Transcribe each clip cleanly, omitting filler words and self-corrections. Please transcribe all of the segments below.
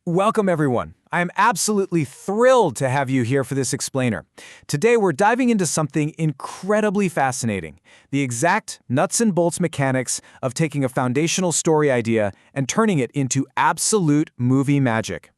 Welcome, everyone. I am absolutely thrilled to have you here for this explainer. Today, we're diving into something incredibly fascinating, the exact nuts and bolts mechanics of taking a foundational story idea and turning it into absolute movie magic.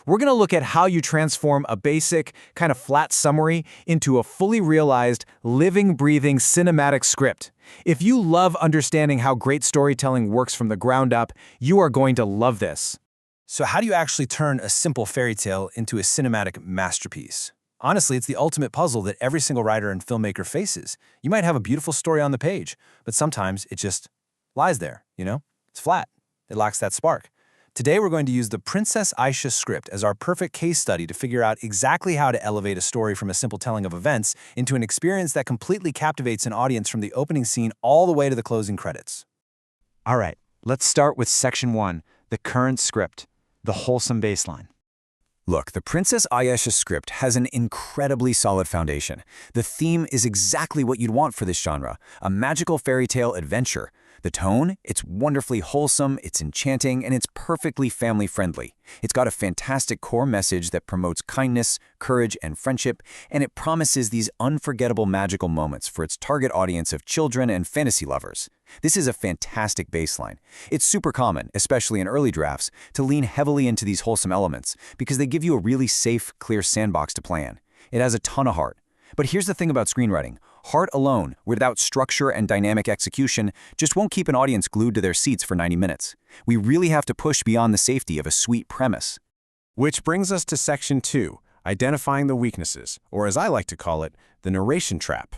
We're going to look at how you transform a basic, kind of flat summary into a fully realized, living, breathing cinematic script. If you love understanding how great storytelling works from the ground up, you are going to love this. So how do you actually turn a simple fairy tale into a cinematic masterpiece? Honestly, it's the ultimate puzzle that every single writer and filmmaker faces. You might have a beautiful story on the page, but sometimes it just lies there, It's flat. It lacks that spark. Today, we're going to use the Princess Aisha script as our perfect case study to figure out exactly how to elevate a story from a simple telling of events into an experience that completely captivates an audience from the opening scene all the way to the closing credits. All right, let's start with Section 1, the current script, the wholesome baseline. Look, the Princess Aisha script has an incredibly solid foundation. The theme is exactly what you'd want for this genre, a magical fairy tale adventure. The tone, it's wonderfully wholesome, it's enchanting, and it's perfectly family-friendly. It's got a fantastic core message that promotes kindness, courage, and friendship, and it promises these unforgettable magical moments for its target audience of children and fantasy lovers. This is a fantastic baseline. It's super common, especially in early drafts, to lean heavily into these wholesome elements because they give you a really safe, clear sandbox to play in. It has a ton of heart. But here's the thing about screenwriting. Heart alone, without structure and dynamic execution, just won't keep an audience glued to their seats for 90 minutes. We really have to push beyond the safety of a sweet premise. Which brings us to Section 2, identifying the weaknesses, or as I like to call it, the narration trap.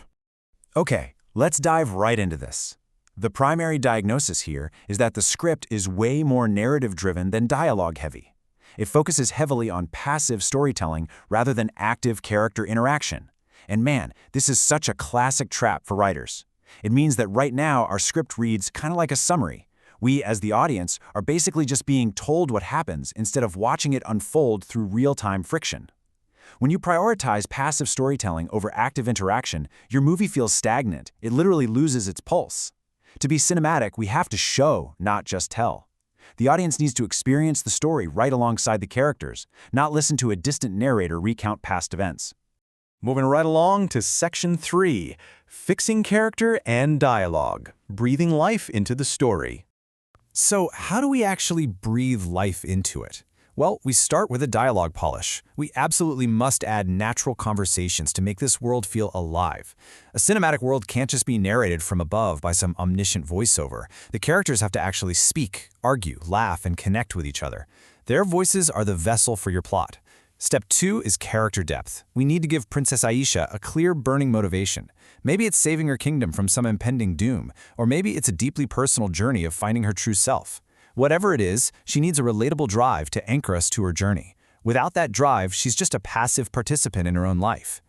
Okay, let's dive right into this. The primary diagnosis here is that the script is way more narrative-driven than dialogue-heavy. It focuses heavily on passive storytelling rather than active character interaction. And man, this is such a classic trap for writers. It means that right now our script reads kind of like a summary. We, as the audience, are basically just being told what happens instead of watching it unfold through real-time friction. When you prioritize passive storytelling over active interaction, your movie feels stagnant. It literally loses its pulse. To be cinematic, we have to show, not just tell. The audience needs to experience the story right alongside the characters, not listen to a distant narrator recount past events. Moving right along to Section 3, fixing character and dialogue, breathing life into the story. So how do we actually breathe life into it? Well, we start with a dialogue polish. We absolutely must add natural conversations to make this world feel alive. A cinematic world can't just be narrated from above by some omniscient voiceover. The characters have to actually speak, argue, laugh, and connect with each other. Their voices are the vessel for your plot. Step 2 is character depth. We need to give Princess Aisha a clear, burning motivation. Maybe it's saving her kingdom from some impending doom, or maybe it's a deeply personal journey of finding her true self. Whatever it is, she needs a relatable drive to anchor us to her journey. Without that drive, she's just a passive participant in her own life.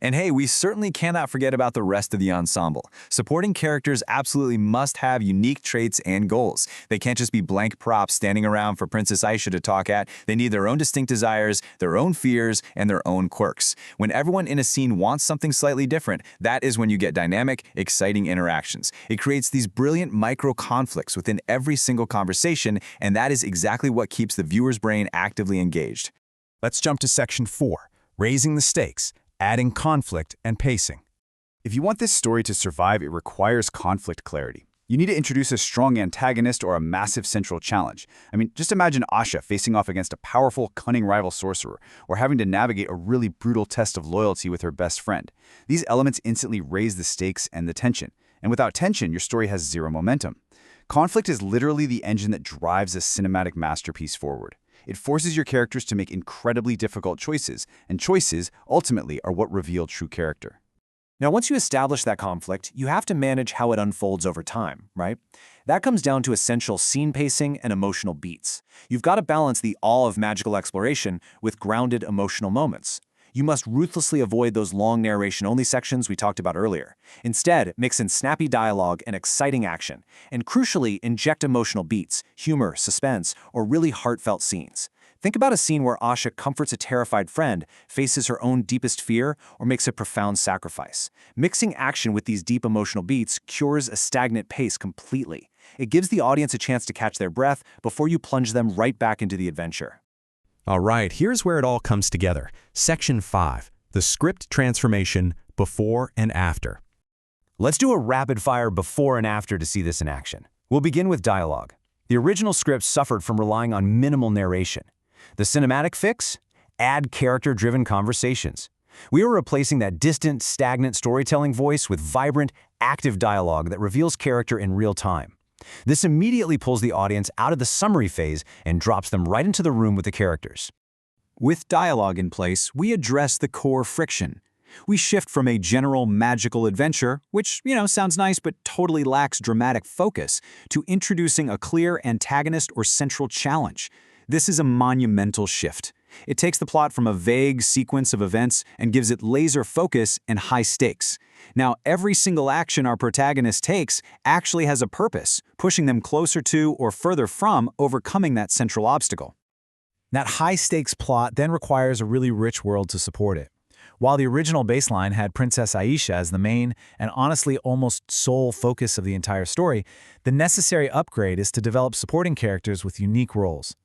And hey, we certainly cannot forget about the rest of the ensemble. Supporting characters absolutely must have unique traits and goals. They can't just be blank props standing around for Princess Aisha to talk at. They need their own distinct desires, their own fears, and their own quirks. When everyone in a scene wants something slightly different, that is when you get dynamic, exciting interactions. It creates these brilliant micro-conflicts within every single conversation, and that is exactly what keeps the viewer's brain actively engaged. Let's jump to Section 4, raising the stakes, adding conflict and pacing. If you want this story to survive, it requires conflict clarity. You need to introduce a strong antagonist or a massive central challenge. Just imagine Asha facing off against a powerful, cunning rival sorcerer, or having to navigate a really brutal test of loyalty with her best friend. These elements instantly raise the stakes and the tension. And without tension, your story has zero momentum. Conflict is literally the engine that drives a cinematic masterpiece forward. It forces your characters to make incredibly difficult choices, and choices, ultimately, are what reveal true character. Now, once you establish that conflict, you have to manage how it unfolds over time, right? That comes down to essential scene pacing and emotional beats. You've got to balance the awe of magical exploration with grounded emotional moments. You must ruthlessly avoid those long narration-only sections we talked about earlier. Instead, mix in snappy dialogue and exciting action, and crucially, inject emotional beats, humor, suspense, or really heartfelt scenes. Think about a scene where Asha comforts a terrified friend, faces her own deepest fear, or makes a profound sacrifice. Mixing action with these deep emotional beats cures a stagnant pace completely. It gives the audience a chance to catch their breath before you plunge them right back into the adventure. All right, here's where it all comes together. Section 5, the script transformation before and after. Let's do a rapid-fire before and after to see this in action. We'll begin with dialogue. The original script suffered from relying on minimal narration. The cinematic fix? Add character-driven conversations. We are replacing that distant, stagnant storytelling voice with vibrant, active dialogue that reveals character in real time. This immediately pulls the audience out of the summary phase and drops them right into the room with the characters. With dialogue in place, we address the core friction. We shift from a general magical adventure, which, sounds nice but totally lacks dramatic focus, to introducing a clear antagonist or central challenge. This is a monumental shift. It takes the plot from a vague sequence of events and gives it laser focus and high stakes. Now, every single action our protagonist takes actually has a purpose, pushing them closer to or further from overcoming that central obstacle. That high-stakes plot then requires a really rich world to support it. While the original baseline had Princess Aisha as the main and honestly almost sole focus of the entire story, the necessary upgrade is to develop supporting characters with unique roles.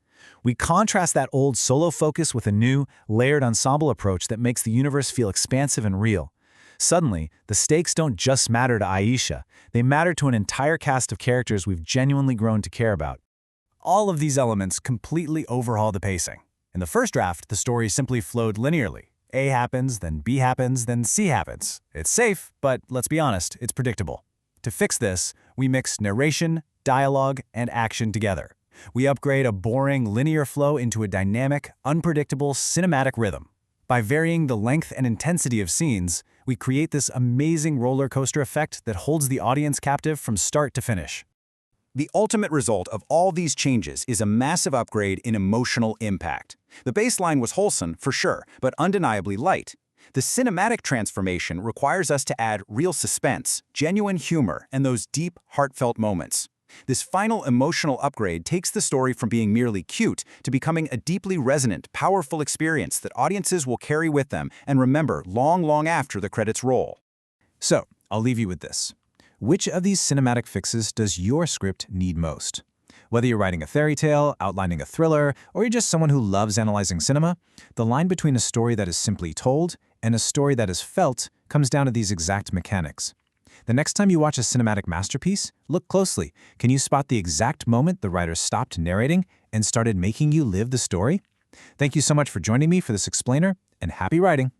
We contrast that old solo focus with a new, layered ensemble approach that makes the universe feel expansive and real. Suddenly, the stakes don't just matter to Aisha, they matter to an entire cast of characters we've genuinely grown to care about. All of these elements completely overhaul the pacing. In the first draft, the story simply flowed linearly. A happens, then B happens, then C happens. It's safe, but let's be honest, it's predictable. To fix this, we mix narration, dialogue, and action together. We upgrade a boring, linear flow into a dynamic, unpredictable, cinematic rhythm. By varying the length and intensity of scenes, we create this amazing roller coaster effect that holds the audience captive from start to finish. The ultimate result of all these changes is a massive upgrade in emotional impact. The baseline was wholesome, for sure, but undeniably light. The cinematic transformation requires us to add real suspense, genuine humor, and those deep, heartfelt moments. This final emotional upgrade takes the story from being merely cute to becoming a deeply resonant, powerful experience that audiences will carry with them and remember long, long after the credits roll. So, I'll leave you with this. Which of these cinematic fixes does your script need most? Whether you're writing a fairy tale, outlining a thriller, or you're just someone who loves analyzing cinema, the line between a story that is simply told and a story that is felt comes down to these exact mechanics. The next time you watch a cinematic masterpiece, look closely. Can you spot the exact moment the writer stopped narrating and started making you live the story? Thank you so much for joining me for this explainer, and happy writing!